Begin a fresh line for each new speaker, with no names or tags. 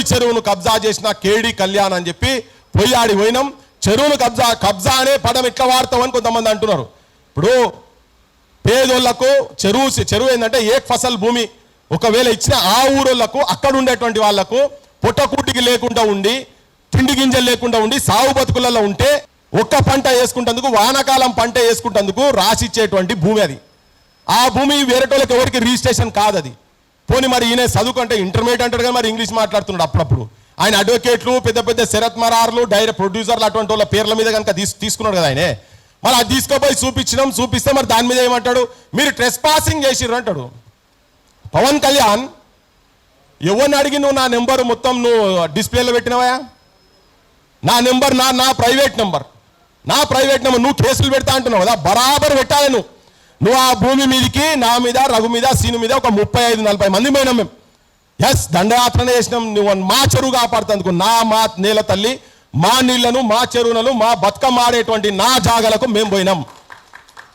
ఎవడి చెరువును కబ్జా చేసిన కేడి కళ్యాణ్ అని చెప్పి పొయ్యాడి పోయినాం. చెరువును కబ్జా అనే పదం ఎట్లా వాడతామని కొంతమంది అంటున్నారు. ఇప్పుడు పేదోళ్లకు చెరువు ఏంటంటే ఏక్ ఫసల్ భూమి. ఒకవేళ ఇచ్చిన ఆ ఊరోళ్లకు అక్కడ ఉండేటువంటి వాళ్లకు పొట్టకూటికి లేకుండా ఉండి తిండి గింజలు లేకుండా ఉండి సాగు బతుకులలో ఉంటే ఒక్క పంట వేసుకుంటందుకు వానాకాలం పంట వేసుకుంటందుకు రాసిచ్చేటువంటి భూమి అది. ఆ భూమి వేరేటోళ్ళకి ఎవరికి రిజిస్ట్రేషన్ కాదు అది. పోనీ మరి ఈయన చదువుకుంటే ఇంటర్మీడియట్ అంటాడు కానీ మరి ఇంగ్లీష్ మాట్లాడుతున్నాడు అప్పుడప్పుడు. ఆయన అడ్వకేట్లు పెద్ద పెద్ద శరత్ మరార్లు డైరెక్ట్ ప్రొడ్యూసర్లు అటువంటి వాళ్ళ పేర్ల మీద కనుక తీసుకున్నాడు కదా ఆయనే. మరి అది తీసుకుపోయి చూపిస్తే మరి దాని మీద ఏమంటాడు, మీరు ట్రెస్ పాసింగ్ చేసిర్రు అంటాడు. పవన్ కళ్యాణ్ ఎవరిని అడిగి నువ్వు నా నెంబర్ మొత్తం నువ్వు డిస్ప్లేలో పెట్టినవా? నా నెంబర్ నా ప్రైవేట్ నెంబర్ నువ్వు కేసులు పెడతా అంటున్నావు కదా, బరాబర్ పెట్టాలి నువ్వు ఆ భూమి మీదకి నా మీద రఘు మీద సీను మీద ఒక 35-40 మంది పోయినాం మేము. ఎస్, దండయాత్రనే చేసినాం. నువ్వు మా చెరువు కాపాడుతందుకు, మా నేల తల్లి, మా నీళ్లను, మా చెరువులను, మా బతుకమ్మ ఆడేటువంటి నా జాగలకు మేము పోయినాం.